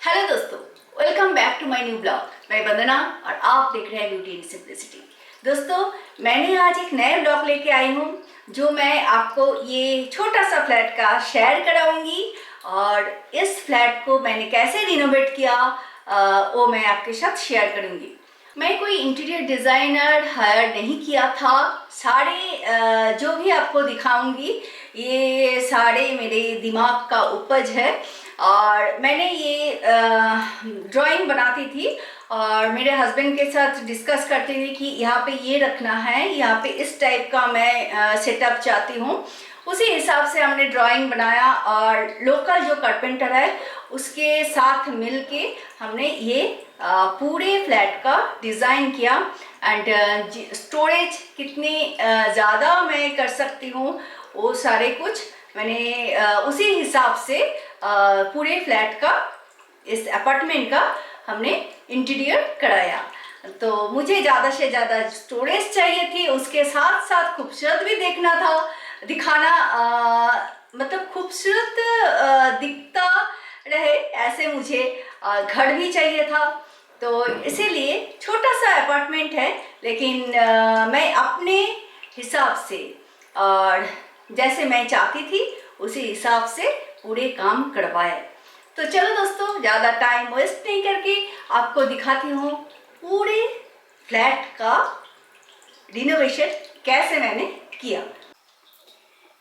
Hello दोस्तों, welcome back to my new blog. मैं वंदना और आप देख रहे हैं ब्यूटी इन सिंपलिसिटी। दोस्तों, मैंने आज एक नया ब्लॉग लेके आई हूँ जो मैं आपको ये छोटा सा फ्लैट का शेयर कराऊंगी और इस फ्लैट को मैंने कैसे रिनोवेट किया वो मैं आपके साथ शेयर करूंगी। मैं कोई इंटीरियर डिज़ाइनर हायर नहीं किया था। सारे जो भी आपको दिखाऊंगी ये सारे मेरे दिमाग का उपज है और मैंने ये ड्राइंग बनाती थी और मेरे हस्बैंड के साथ डिस्कस करती थी कि यहाँ पे ये रखना है, यहाँ पे इस टाइप का मैं सेटअप चाहती हूँ। उसी हिसाब से हमने ड्राइंग बनाया और लोकल जो कारपेंटर है उसके साथ मिलके हमने ये पूरे फ्लैट का डिज़ाइन किया। एंड स्टोरेज कितनी ज़्यादा मैं कर सकती हूँ वो सारे कुछ मैंने उसी हिसाब से पूरे फ्लैट का, इस अपार्टमेंट का हमने इंटीरियर कराया। तो मुझे ज़्यादा से ज़्यादा स्टोरेज चाहिए थी, उसके साथ साथ खूबसूरत भी देखना था, दिखाना मतलब खूबसूरत दिखता रहे ऐसे मुझे घर भी चाहिए था। तो इसीलिए छोटा सा अपार्टमेंट है लेकिन मैं अपने हिसाब से और जैसे मैं चाहती थी उसी हिसाब से पूरे काम करवाए। तो चलो दोस्तों, ज़्यादा टाइम वेस्ट नहीं करके आपको दिखाती हूँ पूरे फ्लैट का रिनोवेशन कैसे मैंने किया।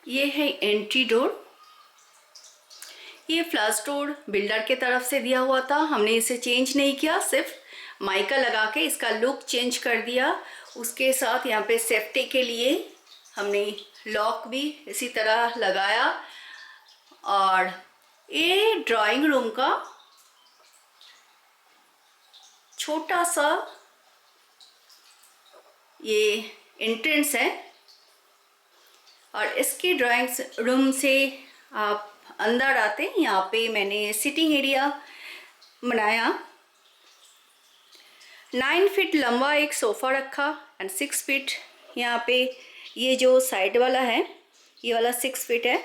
ये है एंट्री डोर। ये फ्लश डोर बिल्डर के तरफ से दिया हुआ था, हमने इसे चेंज नहीं किया, सिर्फ माइका लगा के इसका लुक चेंज कर दिया। उसके साथ यहाँ पे सेफ्टी के लिए हमने लॉक भी इसी तरह लगाया। और ये ड्राइंग रूम का छोटा सा ये एंट्रेंस है और इसके ड्राइंग रूम से आप अंदर आते हैं। यहाँ पे मैंने सिटिंग एरिया बनाया। 9 फीट लंबा एक सोफ़ा रखा एंड 6 फीट यहाँ पे ये जो साइड वाला है ये वाला 6 फीट है।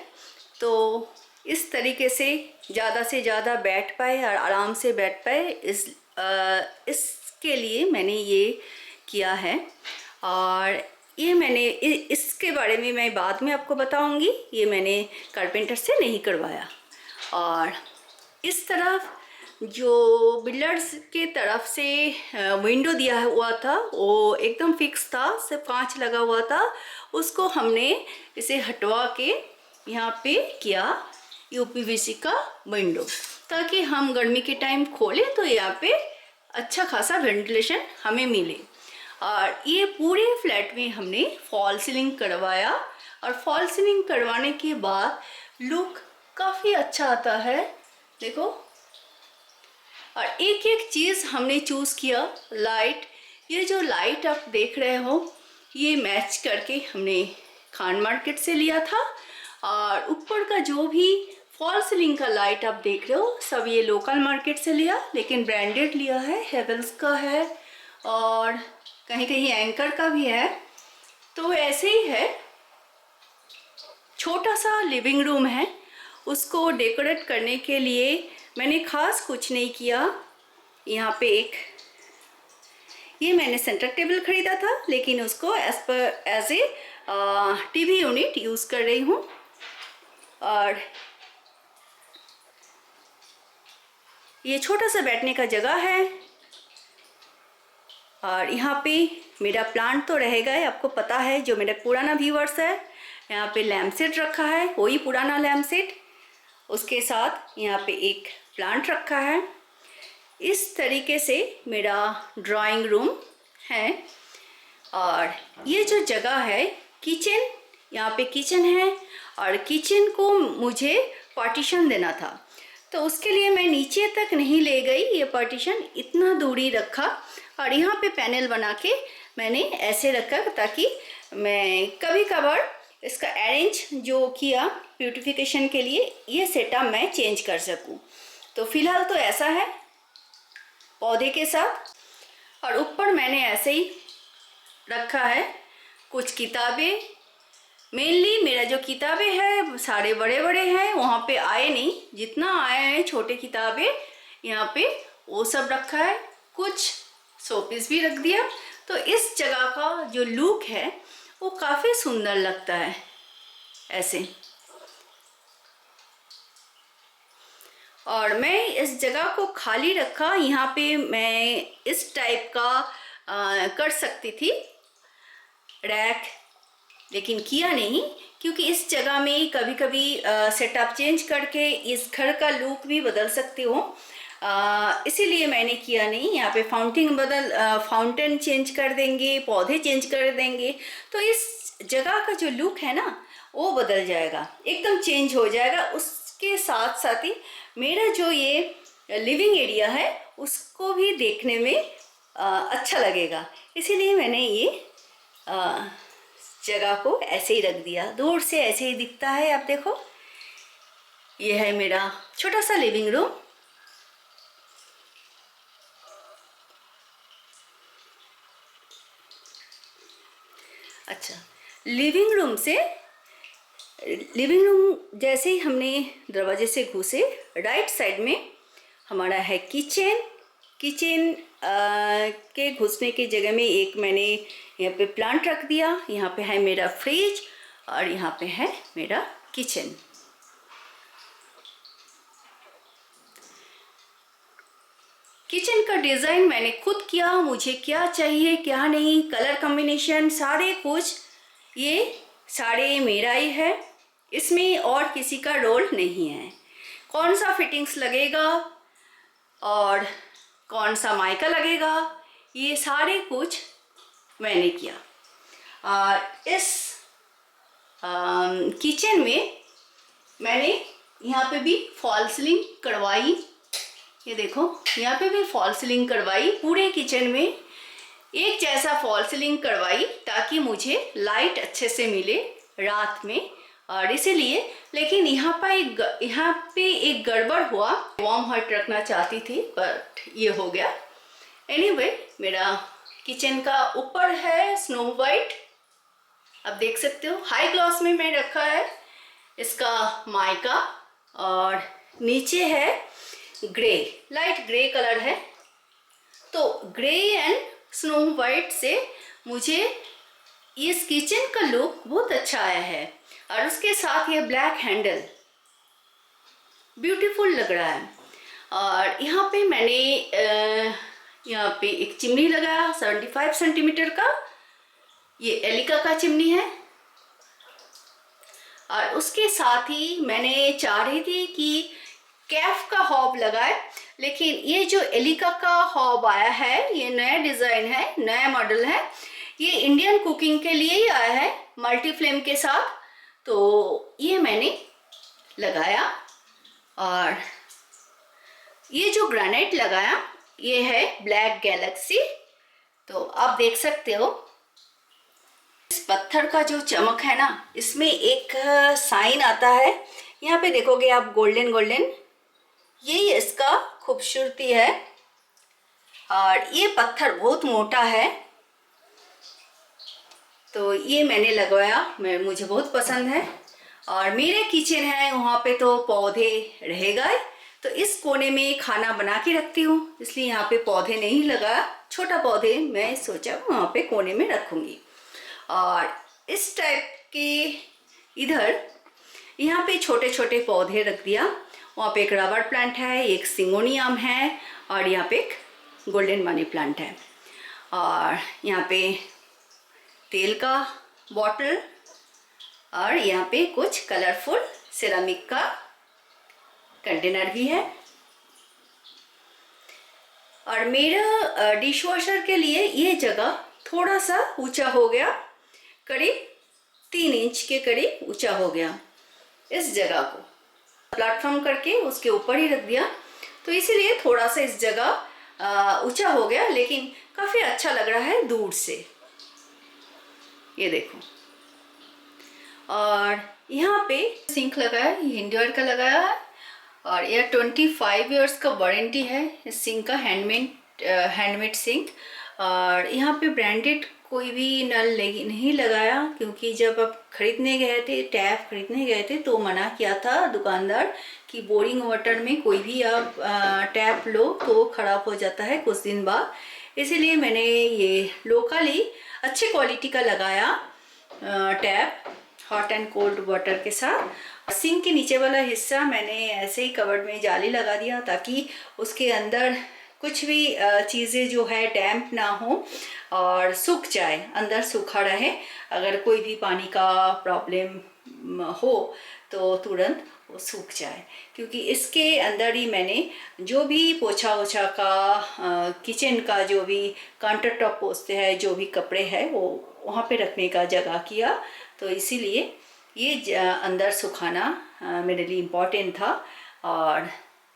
तो इस तरीके से ज़्यादा बैठ पाए और आराम से बैठ पाए, इसके लिए मैंने ये किया है। और ये मैंने इसके बारे में मैं बाद में आपको बताऊंगी, ये मैंने कारपेंटर से नहीं करवाया। और इस तरफ जो बिल्डर्स के तरफ से विंडो दिया हुआ था वो एकदम फिक्स था, सिर्फ कांच लगा हुआ था, उसको हमने इसे हटवा के यहाँ पे किया यूपीवीसी का विंडो, ताकि हम गर्मी के टाइम खोलें तो यहाँ पे अच्छा खासा वेंटिलेशन हमें मिले। और ये पूरे फ्लैट में हमने फॉल सीलिंग करवाया और फॉल सीलिंग करवाने के बाद लुक काफ़ी अच्छा आता है, देखो। और एक एक चीज़ हमने चूज़ किया। लाइट, ये जो लाइट आप देख रहे हो ये मैच करके हमने खान मार्केट से लिया था। और ऊपर का जो भी फॉल सीलिंग का लाइट आप देख रहे हो सब ये लोकल मार्केट से लिया, लेकिन ब्रांडेड लिया है, हेवल्स का है और कहीं कहीं एंकर का भी है। तो ऐसे ही है, छोटा सा लिविंग रूम है, उसको डेकोरेट करने के लिए मैंने खास कुछ नहीं किया। यहाँ पे ये मैंने सेंटर टेबल खरीदा था लेकिन उसको as a TV unit use कर रही हूँ। और ये छोटा सा बैठने का जगह है। और यहाँ पे मेरा प्लांट तो रहेगा ही, आपको पता है, जो मेरा पुराना व्यूअर्स है। यहाँ पे लैम्प सेट रखा है, वही पुराना लैम्प सेट, उसके साथ यहाँ पे एक प्लांट रखा है। इस तरीके से मेरा ड्राइंग रूम है। और ये जो जगह है किचन, यहाँ पे किचन है और किचन को मुझे पार्टीशन देना था, तो उसके लिए मैं नीचे तक नहीं ले गई, ये पार्टीशन इतना दूरी रखा और यहाँ पे पैनल बना के मैंने ऐसे रखा ताकि मैं कभी कभार इसका अरेंज जो किया ब्यूटिफिकेशन के लिए ये सेटअप मैं चेंज कर सकूं। तो फिलहाल तो ऐसा है पौधे के साथ। और ऊपर मैंने ऐसे ही रखा है कुछ किताबें। मेनली मेरा जो किताबें हैं सारे बड़े बड़े हैं, वहाँ पे आए नहीं, जितना आए हैं छोटे किताबें यहाँ पे वो सब रखा है, कुछ शोपीस भी रख दिया। तो इस जगह का जो लुक है वो काफ़ी सुंदर लगता है ऐसे। और मैं इस जगह को खाली रखा, यहाँ पे मैं इस टाइप का कर सकती थी रैक, लेकिन किया नहीं, क्योंकि इस जगह में कभी कभी सेटअप चेंज करके इस घर का लुक भी बदल सकती हूँ, इसीलिए मैंने किया नहीं। यहाँ पे फाउंटेन चेंज कर देंगे, पौधे चेंज कर देंगे, तो इस जगह का जो लुक है ना वो बदल जाएगा, एकदम चेंज हो जाएगा। उसके साथ साथ ही मेरा जो ये लिविंग एरिया है उसको भी देखने में अच्छा लगेगा, इसीलिए मैंने ये जगह को ऐसे ही रख दिया। दूर से ऐसे ही दिखता है, आप देखो, ये है मेरा छोटा सा लिविंग रूम। अच्छा, लिविंग रूम जैसे ही हमने दरवाजे से घुसे, राइट साइड में हमारा है किचन। किचन के घुसने की जगह में एक मैंने यहाँ पे प्लांट रख दिया। यहाँ पे है मेरा फ्रिज और यहाँ पे है मेरा किचन। किचन का डिज़ाइन मैंने खुद किया, मुझे क्या चाहिए क्या नहीं, कलर कॉम्बिनेशन सारे कुछ ये सारे मेरा ही है, इसमें और किसी का रोल नहीं है। कौन सा फिटिंग्स लगेगा और कौन सा माइका लगेगा, ये सारे कुछ मैंने किया। और इस किचन में मैंने यहाँ पे भी फॉल सीलिंग करवाई, ये देखो यहाँ पे भी फॉल सीलिंग करवाई। पूरे किचन में एक जैसा फॉल सीलिंग करवाई ताकि मुझे लाइट अच्छे से मिले रात में, और इसीलिए। लेकिन यहाँ पे एक गड़बड़ हुआ, वार्म हाइट रखना चाहती थी बट ये हो गया। एनीवे, मेरा किचन का ऊपर है स्नो वाइट, आप देख सकते हो, हाई ग्लॉस में मैं रखा है इसका माइका, और नीचे है ग्रे, लाइट ग्रे कलर है। तो ग्रे एंड स्नो वाइट से मुझे इस किचन का लुक बहुत अच्छा आया है, और उसके साथ ये ब्लैक हैंडल ब्यूटीफुल लग रहा है। और यहाँ पे मैंने यहाँ पे एक चिमनी लगाया 75 सेंटीमीटर का, ये एलिका का चिमनी है। और उसके साथ ही मैंने चाह रही थी कि कैफ का हॉब लगाए, लेकिन ये जो एलिका का हॉब आया है ये नया डिज़ाइन है, नया मॉडल है, ये इंडियन कुकिंग के लिए ही आया है मल्टी फ्लेम के साथ, तो ये मैंने लगाया। और ये जो ग्रेनाइट लगाया ये है ब्लैक गैलेक्सी, तो आप देख सकते हो इस पत्थर का जो चमक है ना, इसमें एक साइन आता है, यहाँ पे देखोगे आप गोल्डन गोल्डन, यही इसका खूबसूरती है। और ये पत्थर बहुत मोटा है, तो ये मैंने लगवाया, मुझे बहुत पसंद है। और मेरे किचन है वहाँ पे तो पौधे रहेगा, तो इस कोने में खाना बना के रखती हूँ, इसलिए यहाँ पे पौधे नहीं लगा, छोटा पौधे मैं सोचा वहाँ पे कोने में रखूँगी। और इस टाइप के इधर यहाँ पे छोटे छोटे पौधे रख दिया, वहाँ पे एक रबर प्लांट है, एक सिंगोनियम है, और यहाँ पे एक गोल्डन मनी प्लांट है। और यहाँ पे तेल का बॉटल, और यहाँ पे कुछ कलरफुल सिरामिक का कंटेनर भी है। और मेरा डिश वॉशर के लिए ये जगह थोड़ा सा ऊंचा हो गया, करीब 3 इंच के करीब ऊंचा हो गया। इस जगह को प्लेटफॉर्म करके उसके ऊपर ही रख दिया, तो इसीलिए थोड़ा सा इस जगह ऊंचा हो गया, लेकिन काफ़ी अच्छा लग रहा है दूर से, ये देखो। और यहाँ पे सिंक लगा है, ये इंडियन का लगाया है, और यह 25 इयर्स का वारंटी है इस सिंक का, हैंडमेड सिंक। और यहाँ पे ब्रांडेड कोई भी नल नहीं लगाया, क्योंकि जब आप खरीदने गए थे, टैप खरीदने गए थे, तो मना किया था दुकानदार कि बोरिंग वाटर में कोई भी आप टैप लो तो ख़राब हो जाता है कुछ दिन बाद। इसीलिए मैंने ये लोकली अच्छी क्वालिटी का लगाया tap, hot and cold water के साथ। सिंक के नीचे वाला हिस्सा मैंने ऐसे ही कवर्ड में जाली लगा दिया ताकि उसके अंदर कुछ भी चीज़ें जो है डैम्प ना हो और सूख जाए, अंदर सूखा रहे। अगर कोई भी पानी का प्रॉब्लम हो तो तुरंत वो सूख जाए, क्योंकि इसके अंदर ही मैंने जो भी पोछा ओछा का किचन का जो भी काउंटर टॉप पोछते हैं, जो भी कपड़े हैं वो वहाँ पे रखने का जगह किया। तो इसीलिए ये अंदर सुखाना मेरे लिए इम्पोर्टेंट था और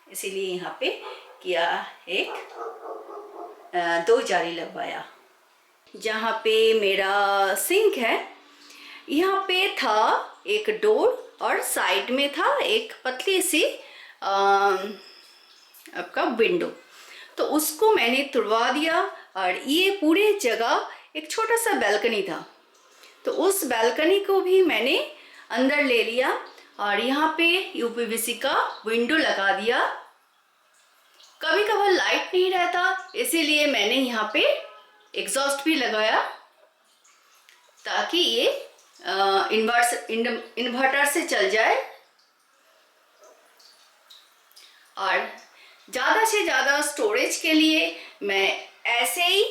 इसीलिए यहाँ पे किया, एक 2 जाली लगवाया। जहाँ पे मेरा सिंक है यहाँ पे था एक डोर और साइड में था एक पतली सी आपका विंडो, तो उसको मैंने तुड़वा दिया और ये पूरे जगह एक छोटा सा बैल्कनी था, तो उस बैल्कनी को भी मैंने अंदर ले लिया और यहाँ पे यूपीवीसी का विंडो लगा दिया। कभी कभार लाइट नहीं रहता, इसीलिए मैंने यहाँ पे एग्जॉस्ट भी लगाया ताकि ये इन्वर्टर से चल जाए। और ज़्यादा से ज़्यादा स्टोरेज के लिए मैं ऐसे ही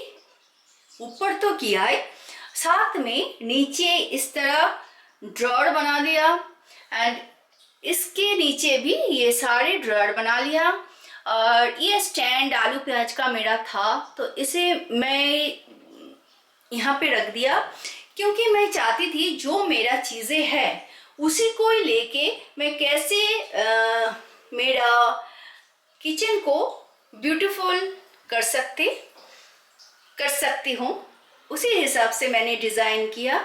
ऊपर तो किया है, साथ में नीचे इस तरह ड्रॉर बना दिया एंड इसके नीचे भी ये सारे ड्रॉर बना लिया। और ये स्टैंड आलू प्याज का मेरा था, तो इसे मैं यहाँ पे रख दिया, क्योंकि मैं चाहती थी जो मेरा चीज़ें है उसी को ही लेके मैं कैसे मेरा किचन को ब्यूटीफुल कर सकती हूँ, उसी हिसाब से मैंने डिज़ाइन किया।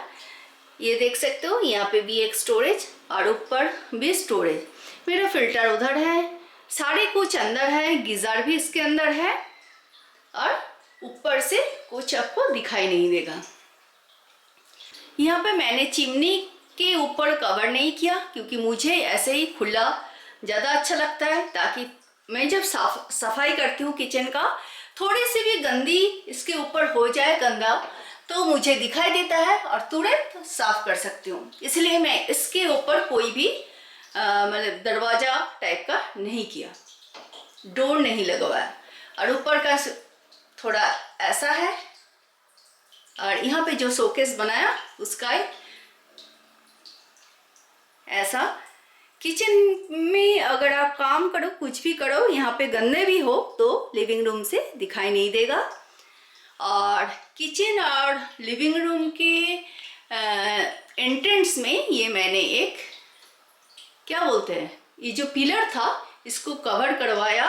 ये देख सकते हो, यहाँ पे भी एक स्टोरेज और ऊपर भी स्टोरेज। मेरा फिल्टर उधर है, सारे कुछ अंदर है, गीज़र भी इसके अंदर है और ऊपर से कुछ आपको दिखाई नहीं देगा। यहाँ पे मैंने चिमनी के ऊपर कवर नहीं किया, क्योंकि मुझे ऐसे ही खुला ज़्यादा अच्छा लगता है, ताकि मैं जब सफाई करती हूँ किचन का, थोड़ी सी भी गंदी इसके ऊपर हो जाए, गंदा, तो मुझे दिखाई देता है और तुरंत साफ कर सकती हूँ। इसलिए मैं इसके ऊपर कोई भी मतलब दरवाज़ा टाइप का नहीं किया, डोर नहीं लगवाया। और ऊपर का थोड़ा ऐसा है और यहाँ पे जो शोकेस बनाया उसका ऐसा। किचन में अगर आप काम करो, कुछ भी करो, यहाँ पे गंदे भी हो तो लिविंग रूम से दिखाई नहीं देगा। और किचन और लिविंग रूम के एंट्रेंस में ये मैंने एक क्या बोलते हैं, ये जो पिलर था इसको कवर करवाया,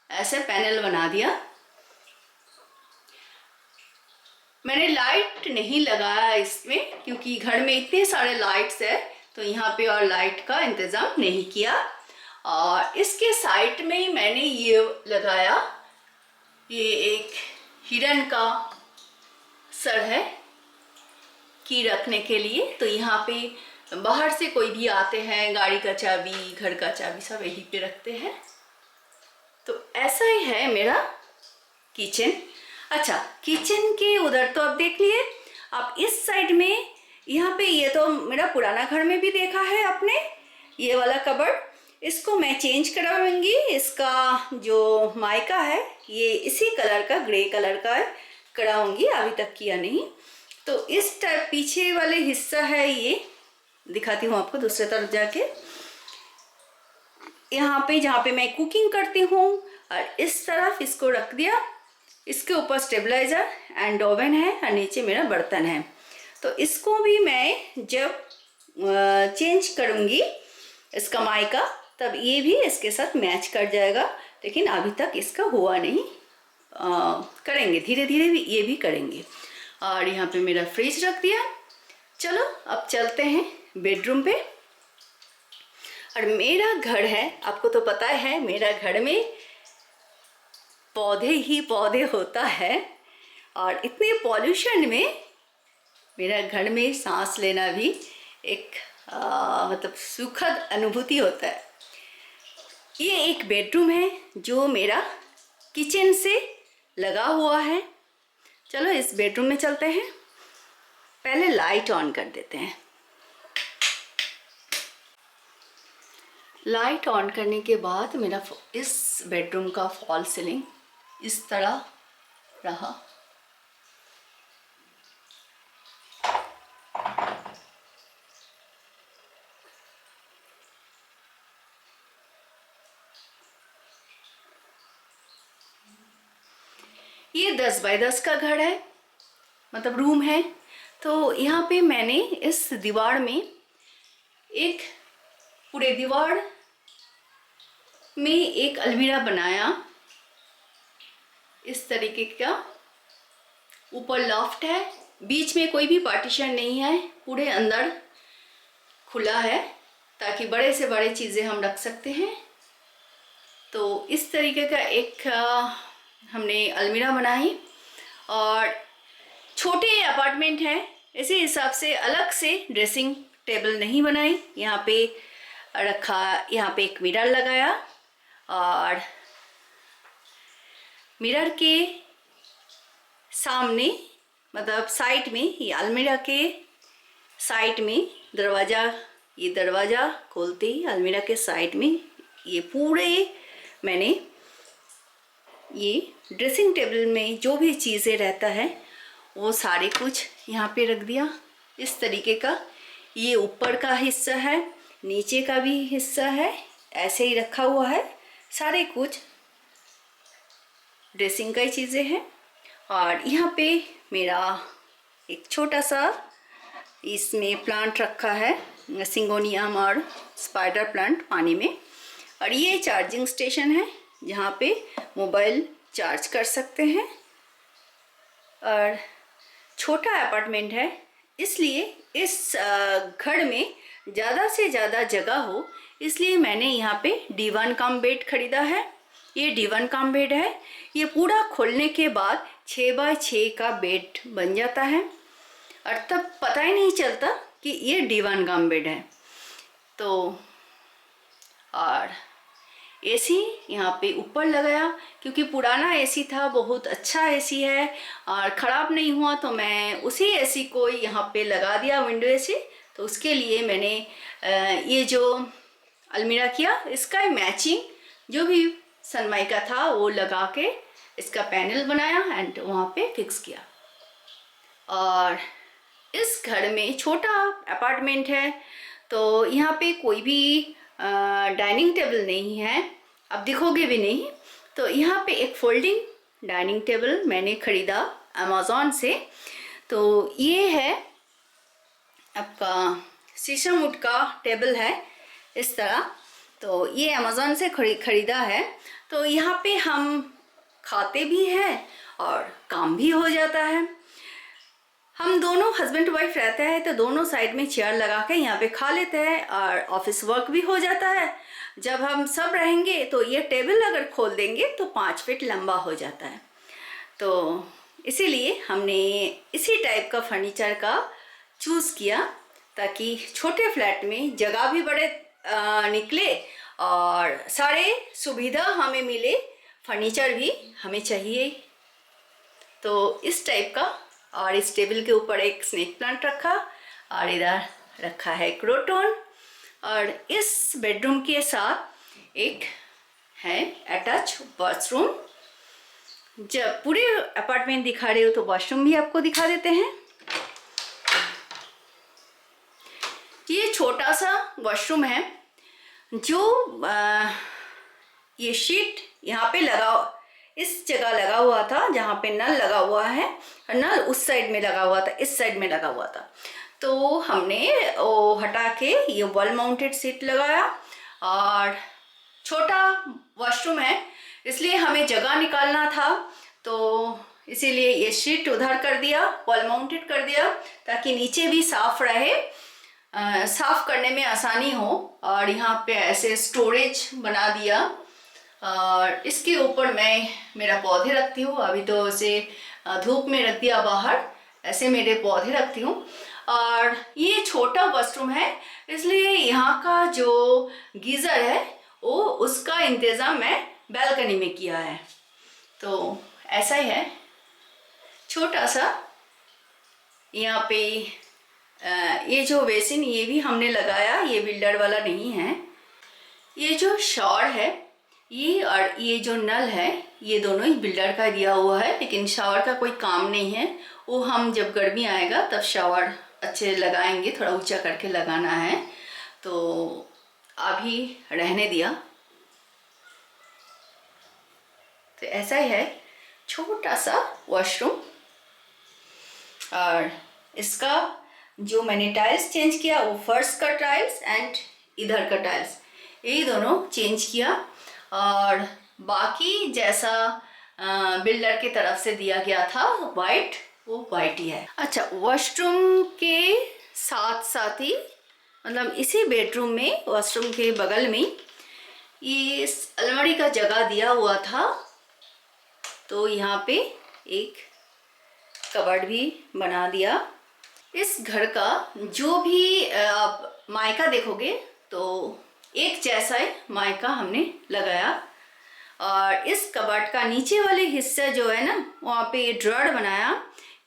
ऐसे पैनल बना दिया। मैंने लाइट नहीं लगाया इसमें, क्योंकि घर में इतने सारे लाइट्स है, तो यहाँ पे और लाइट का इंतज़ाम नहीं किया। और इसके साइड में मैंने ये लगाया, ये एक हिरन का सर है की रखने के लिए। तो यहाँ पे बाहर से कोई भी आते हैं, गाड़ी का चाबी, घर का चाबी सब यहीं पे रखते हैं। तो ऐसा ही है मेरा किचन। अच्छा, किचन के उधर तो आप देख लिए, आप इस साइड में यहाँ पे, ये तो मेरा पुराना घर में भी देखा है आपने, ये वाला कबर्ड, इसको मैं चेंज कराऊंगी। इसका जो माइका है ये इसी कलर का, ग्रे कलर का कराऊंगी, अभी तक किया नहीं। तो इस टाइप पीछे वाले हिस्सा है, ये दिखाती हूँ आपको दूसरे तरफ जाके। यहाँ पे जहाँ पे मैं कुकिंग करती हूँ, और इस तरफ इसको रख दिया, इसके ऊपर स्टेबलाइज़र एंड ओवन है और नीचे मेरा बर्तन है। तो इसको भी मैं जब चेंज करूँगी इसका माइका, तब ये भी इसके साथ मैच कर जाएगा, लेकिन अभी तक इसका हुआ नहीं। करेंगे धीरे धीरे, भी ये भी करेंगे। और यहाँ पे मेरा फ्रिज रख दिया। चलो अब चलते हैं बेडरूम पे। और मेरा घर है, आपको तो पता है मेरा घर में पौधे ही पौधे होता है, और इतने पॉल्यूशन में मेरा घर में सांस लेना भी एक मतलब सुखद अनुभूति होता है। ये एक बेडरूम है जो मेरा किचन से लगा हुआ है। चलो इस बेडरूम में चलते हैं। पहले लाइट ऑन कर देते हैं। लाइट ऑन करने के बाद मेरा इस बेडरूम का फॉल सीलिंग इस तरह रहा। ये 10 बाय 10 का घर है, मतलब रूम है। तो यहाँ पे मैंने इस दीवार में एक पूरे दीवार में एक अलमीरा बनाया इस तरीके का। ऊपर लॉफ्ट है, बीच में कोई भी पार्टीशन नहीं है, पूरे अंदर खुला है ताकि बड़े से बड़े चीज़ें हम रख सकते हैं। तो इस तरीके का एक हमने अलमीरा बनाई। और छोटे अपार्टमेंट है, इसी हिसाब से अलग से ड्रेसिंग टेबल नहीं बनाई। यहाँ पे रखा, यहाँ पे एक मिरर लगाया और मिरर के सामने मतलब साइड में, ये अलमीरा के साइड में दरवाज़ा, ये दरवाज़ा खोलते ही अलमीरा के साइड में ये पूरे मैंने ये ड्रेसिंग टेबल में जो भी चीज़ें रहता है वो सारे कुछ यहाँ पे रख दिया इस तरीके का। ये ऊपर का हिस्सा है, नीचे का भी हिस्सा है, ऐसे ही रखा हुआ है। सारे कुछ ड्रेसिंग का ही चीज़ें हैं। और यहाँ पे मेरा एक छोटा सा इसमें प्लांट रखा है, सिंगोनियम और स्पाइडर प्लांट पानी में। और ये चार्जिंग स्टेशन है जहाँ पे मोबाइल चार्ज कर सकते हैं। और छोटा अपार्टमेंट है, इसलिए इस घर में ज़्यादा से ज़्यादा जगह हो, इसलिए मैंने यहाँ पे D1 कम बेड खरीदा है। ये D1 कम बेड है। ये पूरा खोलने के बाद 6 बाय 6 का बेड बन जाता है और तब पता ही नहीं चलता कि ये D1 कम बेड है। तो और एसी यहाँ पे ऊपर लगाया, क्योंकि पुराना एसी था, बहुत अच्छा एसी है और ख़राब नहीं हुआ, तो मैं उसी एसी को यहाँ पे लगा दिया, विंडो एसी। तो उसके लिए मैंने ये जो अलमीरा किया, इसका मैचिंग जो भी सनमाइका था वो लगा के इसका पैनल बनाया एंड वहाँ पे फिक्स किया। और इस घर में छोटा अपार्टमेंट है, तो यहाँ पे कोई भी डाइनिंग टेबल नहीं है, अब दिखोगे भी नहीं। तो यहाँ पे एक फोल्डिंग डाइनिंग टेबल मैंने ख़रीदा अमेज़ॉन से। तो ये है आपका शीशम वुड का टेबल है इस तरह। तो ये अमेज़ॉन से ख़रीदा है। तो यहाँ पे हम खाते भी हैं और काम भी हो जाता है। हम दोनों हस्बैंड वाइफ रहते हैं, तो दोनों साइड में चेयर लगा के यहाँ पे खा लेते हैं और ऑफिस वर्क भी हो जाता है। जब हम सब रहेंगे तो ये टेबल अगर खोल देंगे तो 5 फीट लंबा हो जाता है। तो इसीलिए हमने इसी टाइप का फर्नीचर का चूज़ किया, ताकि छोटे फ्लैट में जगह भी बड़े निकले और सारे सुविधा हमें मिले, फर्नीचर भी हमें चाहिए। तो इस टाइप का। और इस टेबल के ऊपर एक स्नेक प्लांट रखा और इधर रखा है क्रोटन। और इस बेडरूम के साथ एक है अटैच वॉशरूम। जब पूरे अपार्टमेंट दिखा रहे हो तो वॉशरूम भी आपको दिखा देते हैं। ये छोटा सा वॉशरूम है, जो ये शीट यहाँ पे लगा, इस जगह लगा हुआ था जहाँ पे नल लगा हुआ है, नल उस साइड में लगा हुआ था, इस साइड में लगा हुआ था। तो हमने वो हटा के ये वॉल माउंटेड सीट लगाया। और छोटा वॉशरूम है इसलिए हमें जगह निकालना था, तो इसीलिए ये शीट उधर कर दिया, वॉल माउंटेड कर दिया, ताकि नीचे भी साफ रहे, साफ करने में आसानी हो। और यहाँ पे ऐसे स्टोरेज बना दिया। और इसके ऊपर मैं मेरा पौधे रखती हूँ, अभी तो उसे धूप में रख दिया बाहर, ऐसे मेरे पौधे रखती हूँ। और ये छोटा वॉशरूम है, इसलिए यहाँ का जो गीज़र है वो उसका इंतज़ाम मैं बालकनी में किया है। तो ऐसा ही है, छोटा सा। यहाँ पे ये जो बेसिन ये भी हमने लगाया, ये बिल्डर वाला नहीं है। ये जो शॉवर है ये और ये जो नल है ये दोनों ही बिल्डर का दिया हुआ है, लेकिन शावर का कोई काम नहीं है। वो हम जब गर्मी आएगा तब शावर अच्छे लगाएंगे, थोड़ा ऊंचा करके लगाना है, तो अभी रहने दिया। तो ऐसा ही है, छोटा सा वॉशरूम। और इसका जो मैंने टाइल्स चेंज किया वो फर्श का टाइल्स एंड इधर का टाइल्स, यही दोनों चेंज किया। और बाकी जैसा बिल्डर की तरफ से दिया गया था वाइट, वो वाइट ही है। अच्छा, वॉशरूम के साथ साथ ही मतलब इसी बेडरूम में, वॉशरूम के बगल में ये अलमारी का जगह दिया हुआ था, तो यहाँ पे एक कबर्ड भी बना दिया। इस घर का जो भी आप मायका देखोगे तो एक जैसा ही मायका हमने लगाया। और इस कबर्ड का नीचे वाले हिस्सा जो है ना, वहाँ पे ये ड्रॉर बनाया,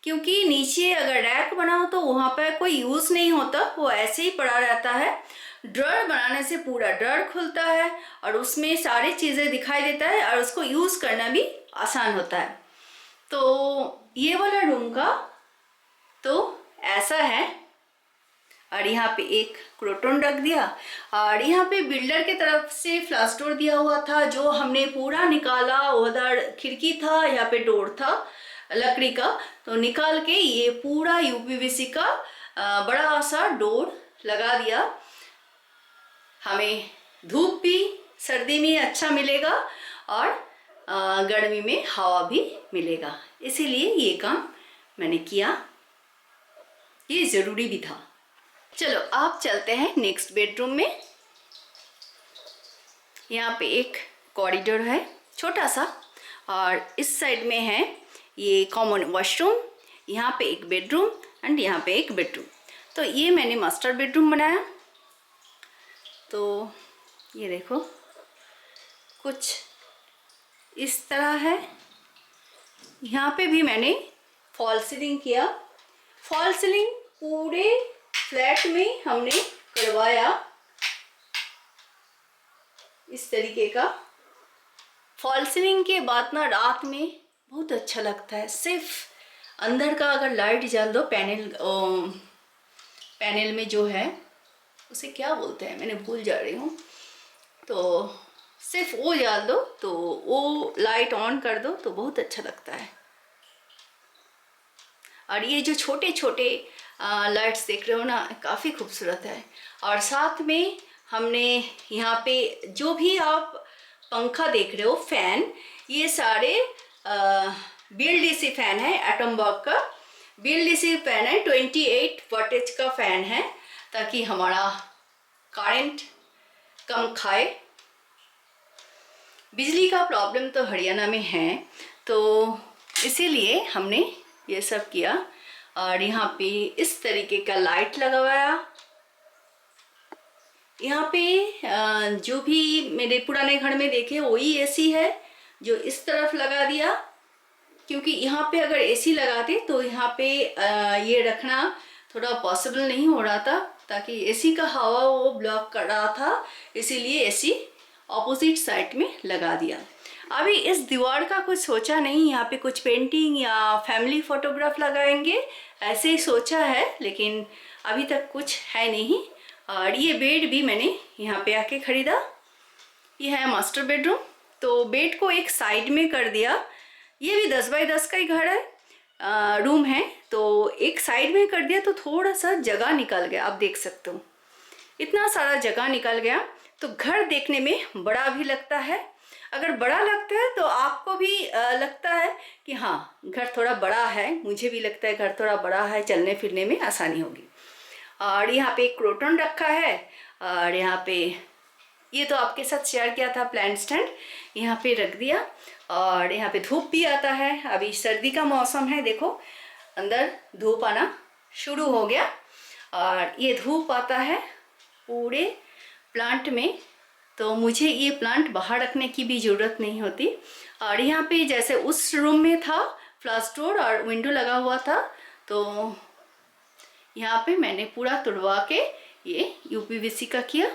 क्योंकि नीचे अगर रैक बनाओ तो वहाँ पे कोई यूज़ नहीं होता, वो ऐसे ही पड़ा रहता है। ड्रॉर बनाने से पूरा ड्रॉर खुलता है और उसमें सारी चीज़ें दिखाई देता है और उसको यूज़ करना भी आसान होता है। तो ये वाला रूम का तो ऐसा है। और यहाँ पे एक क्रोटन रख दिया, और यहाँ पे बिल्डर की तरफ से फ्लास डोर दिया हुआ था जो हमने पूरा निकाला। उधर खिड़की था, यहाँ पे डोर था लकड़ी का, तो निकाल के ये पूरा यूपीवीसी का बड़ा सा डोर लगा दिया। हमें धूप भी सर्दी में अच्छा मिलेगा और गर्मी में हवा भी मिलेगा, इसीलिए ये काम मैंने किया, ये ज़रूरी भी था। चलो आप चलते हैं नेक्स्ट बेडरूम में। यहाँ पे एक कॉरिडोर है छोटा सा, और इस साइड में है ये कॉमन वॉशरूम, यहाँ पे एक बेडरूम एंड यहाँ पे एक बेडरूम। तो ये मैंने मास्टर बेडरूम बनाया। तो ये देखो कुछ इस तरह है। यहाँ पे भी मैंने फॉल सीलिंग किया। फॉल सीलिंग पूरे फ्लैट में हमने करवाया इस तरीके का। फॉल सीलिंग के बाद ना रात में बहुत अच्छा लगता है। सिर्फ अंदर का अगर लाइट जल दो, पैनल में जो है उसे क्या बोलते हैं, मैंने भूल जा रही हूँ, तो सिर्फ वो जल दो, तो वो लाइट ऑन कर दो तो बहुत अच्छा लगता है। और ये जो छोटे छोटे लाइट्स देख रहे हो ना, काफ़ी खूबसूरत है। और साथ में हमने यहाँ पे जो भी आप पंखा देख रहे हो, फैन, ये सारे BLDC फैन है, एटमबर्ग का BLDC फैन है। 28 वाटेज का फैन है, ताकि हमारा करंट कम खाए। बिजली का प्रॉब्लम तो हरियाणा में है, तो इसीलिए हमने ये सब किया। और यहाँ पे इस तरीके का लाइट लगवाया। यहाँ पे जो भी मेरे पुराने घर में देखे वही AC है जो इस तरफ लगा दिया, क्योंकि यहाँ पे अगर AC लगाते तो यहाँ पे ये रखना थोड़ा पॉसिबल नहीं हो रहा था, ताकि AC का हवा वो ब्लॉक कर रहा था, इसीलिए AC ऑपोजिट साइड में लगा दिया। अभी इस दीवार का कुछ सोचा नहीं, यहाँ पे कुछ पेंटिंग या फैमिली फोटोग्राफ लगाएंगे ऐसे ही सोचा है, लेकिन अभी तक कुछ है नहीं। और ये बेड भी मैंने यहाँ पे आके ख़रीदा। ये है मास्टर बेडरूम, तो बेड को एक साइड में कर दिया। ये भी 10 बाई 10 का ही घर है, रूम है, तो एक साइड में कर दिया तो थोड़ा सा जगह निकल गया। आप देख सकते हो इतना सारा जगह निकल गया, तो घर देखने में बड़ा भी लगता है। अगर बड़ा लगता है तो आपको भी लगता है कि हाँ घर थोड़ा बड़ा है, मुझे भी लगता है घर थोड़ा बड़ा है, चलने फिरने में आसानी होगी। और यहाँ पे एक क्रोटन रखा है, और यहाँ पे ये तो आपके साथ शेयर किया था प्लांट स्टैंड, यहाँ पे रख दिया। और यहाँ पे धूप भी आता है, अभी सर्दी का मौसम है, देखो अंदर धूप आना शुरू हो गया और ये धूप आता है पूरे प्लांट में, तो मुझे ये प्लांट बाहर रखने की भी ज़रूरत नहीं होती। और यहाँ पे जैसे उस रूम में था फ्लाश डोर और विंडो लगा हुआ था, तो यहाँ पे मैंने पूरा तुड़वा के ये यूपीवीसी का किया।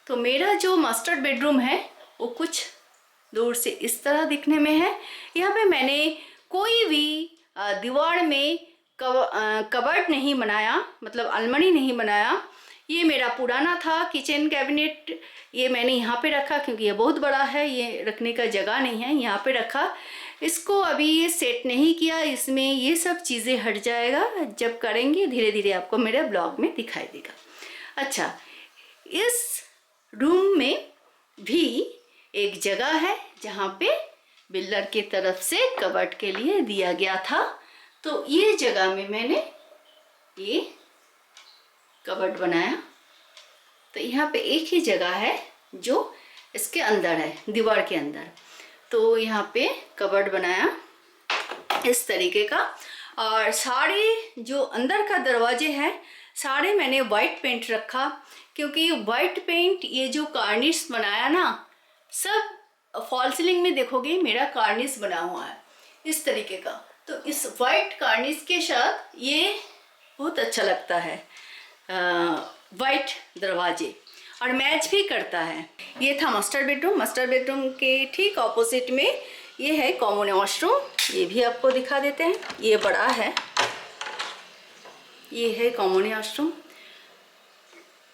तो मेरा जो मास्टर बेडरूम है वो कुछ दूर से इस तरह दिखने में है। यहाँ पे मैंने कोई भी दीवार में कबर्ड नहीं बनाया, मतलब अलमारी नहीं बनाया। ये मेरा पुराना था किचन कैबिनेट, ये मैंने यहाँ पे रखा क्योंकि ये बहुत बड़ा है, ये रखने का जगह नहीं है, यहाँ पे रखा। इसको अभी ये सेट नहीं किया, इसमें ये सब चीज़ें हट जाएगा, जब करेंगे धीरे धीरे आपको मेरे ब्लॉग में दिखाई देगा। अच्छा, इस रूम में भी एक जगह है जहाँ पे बिल्डर की तरफ से कबर्ड के लिए दिया गया था, तो ये जगह में मैंने ये कबर्ड बनाया। तो यहाँ पे एक ही जगह है जो इसके अंदर है, दीवार के अंदर, तो यहाँ पे कबर्ड बनाया इस तरीके का। और सारे जो अंदर का दरवाजे हैं सारे मैंने वाइट पेंट रखा, क्योंकि वाइट पेंट ये जो कार्निश बनाया ना, सब फॉल सीलिंग में देखोगे मेरा कार्निश बना हुआ है इस तरीके का, तो इस वाइट कार्निश के साथ ये बहुत अच्छा लगता है वाइट दरवाजे, और मैच भी करता है। ये था मास्टर बेडरूम। मास्टर बेडरूम के ठीक ऑपोजिट में ये है कॉमन वॉशरूम, ये भी आपको दिखा देते हैं। ये बड़ा है, ये है कॉमन वॉशरूम।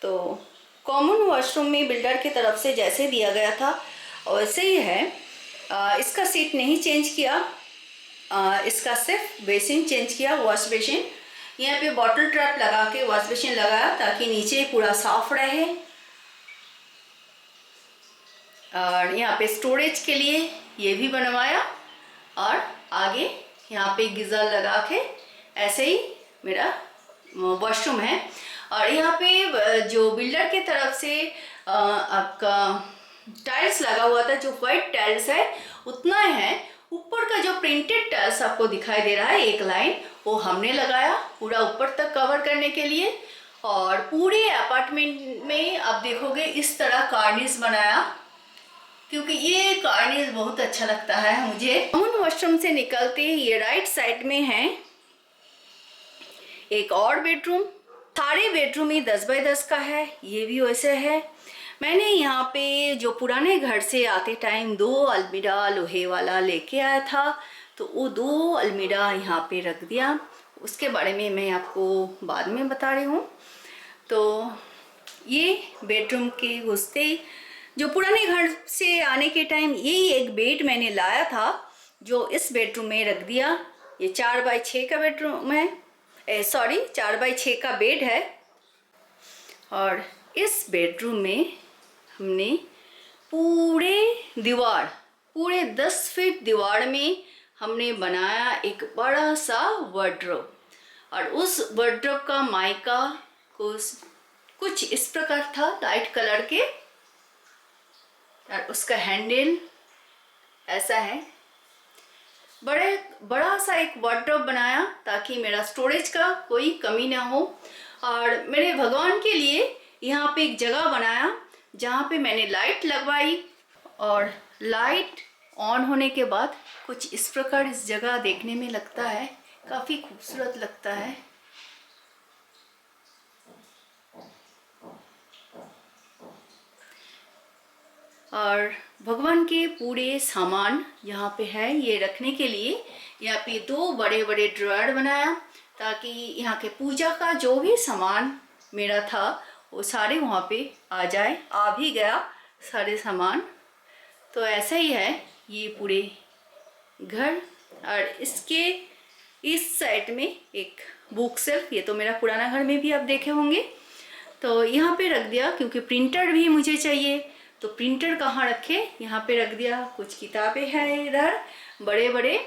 तो कॉमन वॉशरूम में बिल्डर की तरफ से जैसे दिया गया था वैसे ही है। इसका सीट नहीं चेंज किया, इसका सिर्फ बेसिन चेंज किया, वॉश बेसिन। यहाँ पे बॉटल ट्रैप लगा के वॉश बेसिन लगाया ताकि नीचे पूरा साफ रहे। और यहाँ पे स्टोरेज के लिए ये भी बनवाया, और आगे यहाँ पे गीजर लगा के ऐसे ही मेरा वॉशरूम है। और यहाँ पे जो बिल्डर की तरफ से आपका टाइल्स लगा हुआ था, जो वाइट टाइल्स है उतना है। ऊपर का जो प्रिंटेड टाइल्स आपको दिखाई दे रहा है एक लाइन, वो हमने लगाया पूरा ऊपर तक कवर करने के लिए। और पूरे अपार्टमेंट में आप देखोगे इस तरह कार्निश बनाया, क्योंकि ये कार्निश बहुत अच्छा लगता है मुझे। कॉमन वॉशरूम से निकलते ये राइट साइड में है एक और बेडरूम। सारे बेडरूम ही 10 बाय 10 का है, ये भी वैसे है। मैंने यहाँ पे जो पुराने घर से आते टाइम 2 अलमीरा लोहे वाला लेके आया था, तो वो 2 अलमीरा यहाँ पे रख दिया। उसके बारे में मैं आपको बाद में बता रही हूँ। तो ये बेडरूम के घुसते जो पुराने घर से आने के टाइम यही एक बेड मैंने लाया था, जो इस बेडरूम में रख दिया। ये 4 बाय 6 का बेडरूम है, 4 बाय 6 का बेड है। और इस बेडरूम में हमने पूरे 10 फीट दीवार में हमने बनाया एक बड़ा सा वार्डरोब। और उस वार्डरोब का माइका कुछ इस प्रकार था, लाइट कलर के, और उसका हैंडल ऐसा है। बड़ा सा एक वार्डरोब बनाया ताकि मेरा स्टोरेज का कोई कमी ना हो। और मेरे भगवान के लिए यहाँ पे एक जगह बनाया जहाँ पे मैंने लाइट लगवाई, और लाइट ऑन होने के बाद कुछ इस प्रकार इस जगह देखने में लगता है, काफ़ी खूबसूरत लगता है। और भगवान के पूरे सामान यहाँ पे है, ये रखने के लिए यहाँ पे 2 बड़े बड़े ड्रॉअर बनाया ताकि यहाँ के पूजा का जो भी सामान मेरा था वो सारे वहाँ पे आ जाए। आ भी गया सारे सामान। तो ऐसा ही है ये पूरे घर। और इसके इस साइड में एक बुक सेल्फ, ये तो मेरा पुराना घर में भी आप देखे होंगे, तो यहाँ पे रख दिया क्योंकि प्रिंटर भी मुझे चाहिए। तो प्रिंटर कहाँ रखे, यहाँ पे रख दिया। कुछ किताबें हैं इधर बड़े बड़े।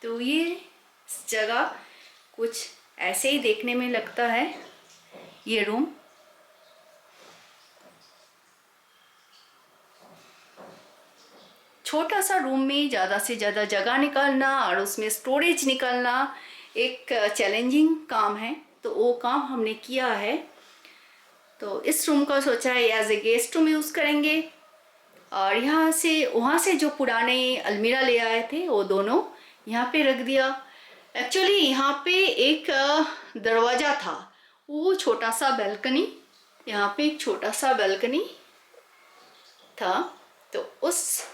तो ये जगह कुछ ऐसे ही देखने में लगता है ये रूम। छोटा सा रूम में ज़्यादा से ज़्यादा जगह निकालना और उसमें स्टोरेज निकालना एक चैलेंजिंग काम है, तो वो काम हमने किया है। तो इस रूम का सोचा है as a guest room use करेंगे। और यहाँ से वहाँ से जो पुराने अलमीरा ले आए थे वो दोनों यहाँ पे रख दिया। एक्चुअली यहाँ पे एक दरवाज़ा था, वो छोटा सा बैल्कनी, यहाँ पे एक छोटा सा बैल्कनी था, तो उस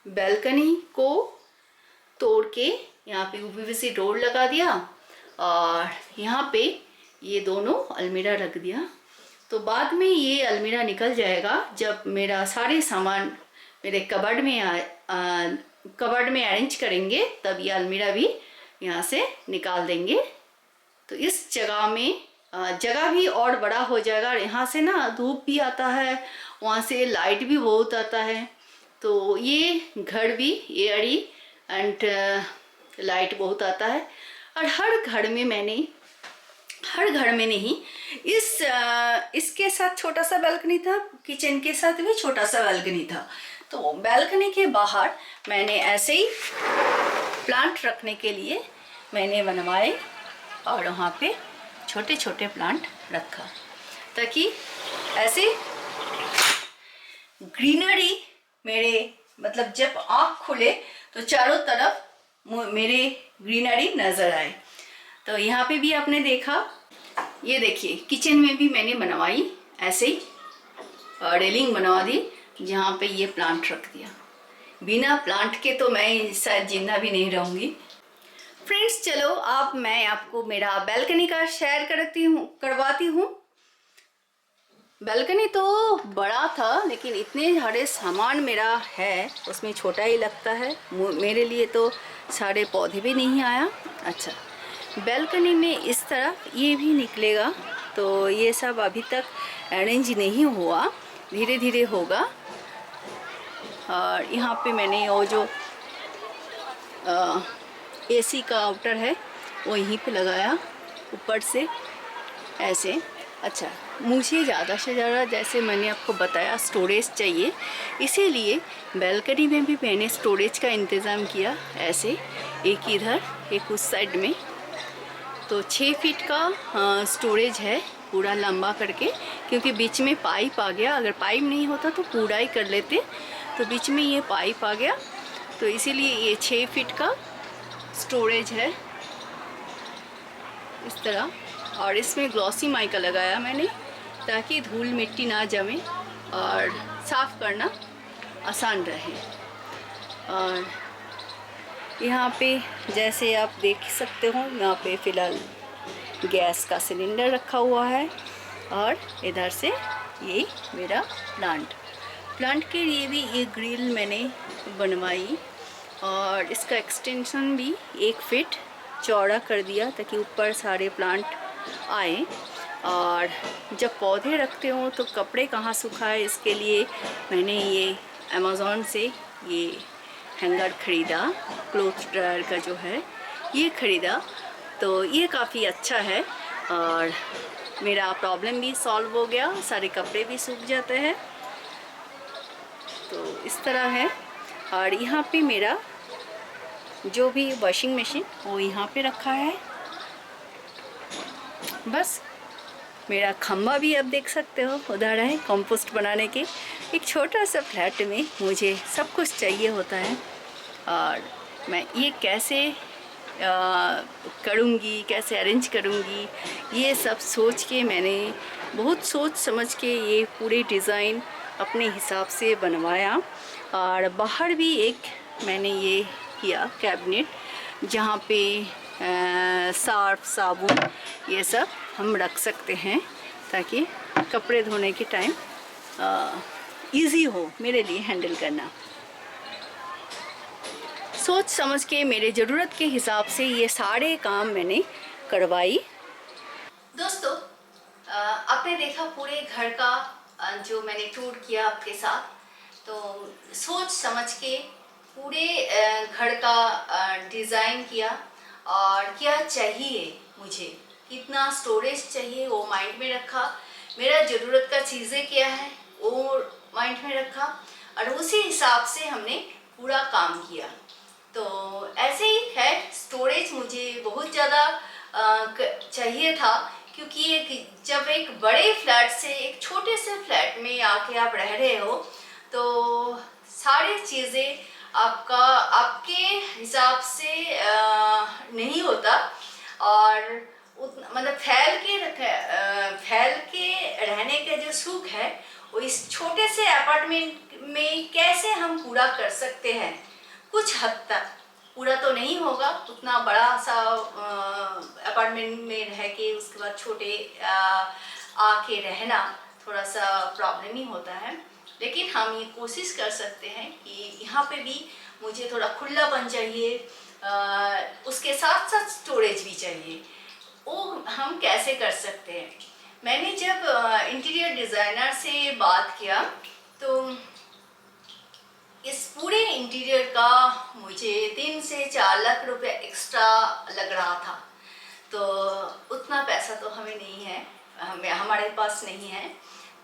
बैल्कनी को तोड़ के यहाँ पे यूपीवीसी डोर लगा दिया और यहाँ पे ये दोनों अलमीरा रख दिया। तो बाद में ये अलमीरा निकल जाएगा जब मेरा सारे सामान मेरे कबर्ड में अरेंज करेंगे, तब ये अलमीरा भी यहाँ से निकाल देंगे। तो इस जगह में जगह भी और बड़ा हो जाएगा। यहाँ से ना धूप भी आता है, वहाँ से लाइट भी बहुत आता है, तो ये घर भी एयरी एंड लाइट बहुत आता है। और हर घर में नहीं, इसके साथ छोटा सा बालकनी था, किचन के साथ भी छोटा सा बालकनी था। तो बालकनी के बाहर मैंने ऐसे ही प्लांट रखने के लिए मैंने बनवाए और वहाँ पे छोटे छोटे प्लांट रखा, ताकि ऐसे ग्रीनरी मेरे मतलब जब आँख खुले तो चारों तरफ मेरे ग्रीनरी नज़र आए। तो यहाँ पे भी आपने देखा, ये देखिए किचन में भी मैंने बनवाई ऐसे ही रेलिंग बनवा दी, जहाँ पे ये प्लांट रख दिया। बिना प्लांट के तो मैं शायद जिंदा भी नहीं रहूँगी। फ्रेंड्स चलो अब मैं आपको मेरा बालकनी का शेयर करवाती हूँ। बालकनी तो बड़ा था, लेकिन इतने सारे सामान मेरा है उसमें छोटा ही लगता है मेरे लिए, तो सारे पौधे भी नहीं आया। अच्छा, बालकनी में इस तरफ ये भी निकलेगा, तो ये सब अभी तक अरेंज नहीं हुआ, धीरे धीरे होगा। और यहाँ पे मैंने वो जो एसी का आउटर है वो यहीं पे लगाया ऊपर से ऐसे। अच्छा, मुझे ज़्यादा से ज़्यादा जैसे मैंने आपको बताया स्टोरेज चाहिए, इसीलिए बालकनी में भी मैंने स्टोरेज का इंतज़ाम किया, ऐसे एक इधर एक उस साइड में। तो 6 फीट का स्टोरेज है पूरा लंबा करके, क्योंकि बीच में पाइप आ गया। अगर पाइप नहीं होता तो पूरा ही कर लेते, तो बीच में ये पाइप आ गया, तो इसीलिए ये 6 फीट का स्टोरेज है इस तरह। और इसमें ग्लॉसी माइका लगाया मैंने, ताकि धूल मिट्टी ना जमे और साफ़ करना आसान रहे। और यहाँ पे जैसे आप देख सकते हो, यहाँ पे फ़िलहाल गैस का सिलेंडर रखा हुआ है, और इधर से ये मेरा प्लांट के लिए भी एक ग्रिल मैंने बनवाई, और इसका एक्सटेंशन भी 1 फीट चौड़ा कर दिया, ताकि ऊपर सारे प्लांट आए। और जब पौधे रखते हो तो कपड़े कहाँ सुखाए, इसके लिए मैंने ये अमेज़ॉन से ये हैंगर ख़रीदा, क्लॉथ ड्रायर का जो है ये ख़रीदा। तो ये काफ़ी अच्छा है और मेरा प्रॉब्लम भी सॉल्व हो गया, सारे कपड़े भी सूख जाते हैं। तो इस तरह है। और यहाँ पे मेरा जो भी वॉशिंग मशीन वो यहाँ पे रखा है। बस मेरा खम्बा भी आप देख सकते हो उधर है, कंपोस्ट बनाने के। एक छोटा सा फ्लैट में मुझे सब कुछ चाहिए होता है, और मैं ये कैसे करूँगी, कैसे अरेंज करूँगी, ये सब सोच के मैंने बहुत सोच समझ के ये पूरे डिज़ाइन अपने हिसाब से बनवाया। और बाहर भी एक मैंने ये किया कैबिनेट, जहाँ पे सर्फ साबुन ये सब हम रख सकते हैं, ताकि कपड़े धोने के टाइम इजी हो मेरे लिए हैंडल करना। सोच समझ के मेरे ज़रूरत के हिसाब से ये सारे काम मैंने करवाई। दोस्तों आपने देखा पूरे घर का जो मैंने टूर किया आपके साथ, तो सोच समझ के पूरे घर का डिज़ाइन किया, और क्या चाहिए मुझे, कितना स्टोरेज चाहिए वो माइंड में रखा, मेरा ज़रूरत का चीज़ें क्या है वो माइंड में रखा, और उसी हिसाब से हमने पूरा काम किया। तो ऐसे ही है, स्टोरेज मुझे बहुत ज़्यादा चाहिए था, क्योंकि जब एक बड़े फ्लैट से एक छोटे से फ्लैट में आके आप रह रहे हो तो सारी चीज़ें आपके हिसाब से नहीं होता, और मतलब फैल के रहने का जो सुख है वो इस छोटे से अपार्टमेंट में कैसे हम पूरा कर सकते हैं। कुछ हद तक, पूरा तो नहीं होगा, उतना बड़ा सा अपार्टमेंट में रह के उसके बाद छोटे आके रहना थोड़ा सा प्रॉब्लम ही होता है। लेकिन हम ये कोशिश कर सकते हैं कि यहाँ पे भी मुझे थोड़ा खुलापन चाहिए, उसके साथ साथ स्टोरेज भी चाहिए। वो हम कैसे कर सकते हैं? मैंने जब इंटीरियर डिज़ाइनर से बात किया तो इस पूरे इंटीरियर का मुझे 3 से 4 लाख रुपए एक्स्ट्रा लग रहा था। तो उतना पैसा तो हमें नहीं है, हमारे पास नहीं है।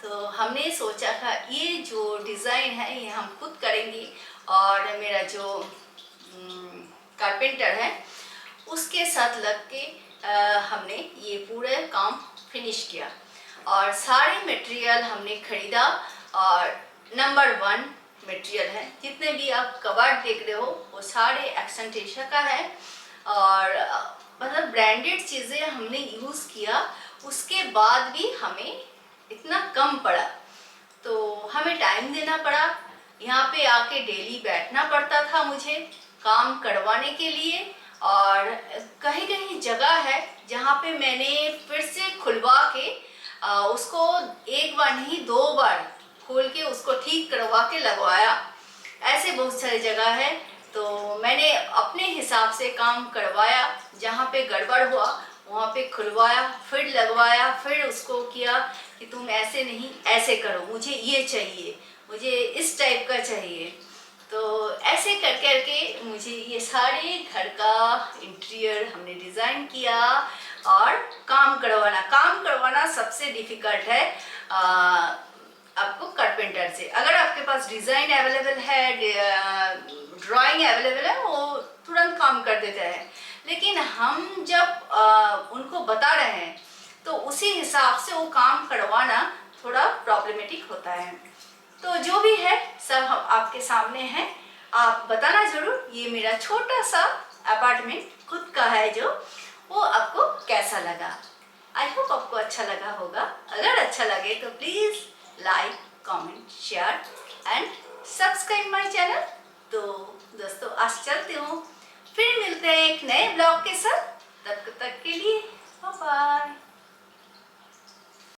तो हमने सोचा था ये जो डिज़ाइन है ये हम खुद करेंगे, और मेरा जो कारपेंटर है उसके साथ लग के हमने ये पूरा काम फिनिश किया, और सारे मटेरियल हमने खरीदा। और नंबर 1 मटेरियल है, जितने भी आप कवर्ड देख रहे हो वो सारे एक्सेंटेशिया का है, और मतलब ब्रांडेड चीज़ें हमने यूज़ किया। उसके बाद भी हमें इतना कम पड़ा, तो हमें टाइम देना पड़ा, यहाँ पे आके डेली बैठना पड़ता था मुझे काम करवाने के लिए। और कहीं कहीं जगह है जहाँ पे मैंने फिर से खुलवा के उसको एक बार नहीं 2 बार खोल के उसको ठीक करवा के लगवाया। ऐसे बहुत सारी जगह है, तो मैंने अपने हिसाब से काम करवाया, जहाँ पे गड़बड़ हुआ वहाँ पे खुलवाया, फिर लगवाया, फिर उसको किया कि तुम ऐसे नहीं ऐसे करो, मुझे ये चाहिए, मुझे इस टाइप का चाहिए। तो ऐसे कर करके मुझे ये सारे घर का इंटीरियर हमने डिज़ाइन किया। और काम करवाना सबसे डिफ़िकल्ट है आपको कारपेंटर से। अगर आपके पास डिज़ाइन अवेलेबल है, ड्राइंग अवेलेबल है, वो तुरंत काम कर देते हैं। लेकिन हम जब उनको बता रहे हैं तो उसी हिसाब से वो काम करवाना थोड़ा प्रॉब्लमेटिक होता है। तो जो भी है सब हम आपके सामने है, आप बताना ज़रूर ये मेरा छोटा सा अपार्टमेंट खुद का है जो, वो आपको कैसा लगा। आई होप आपको अच्छा लगा होगा। अगर अच्छा लगे तो please like, comment, share and subscribe my channel. तो दोस्तों आज चलती हूँ, फिर मिलते हैं एक नए ब्लॉग के साथ। तब तक के लिए बाय बाय।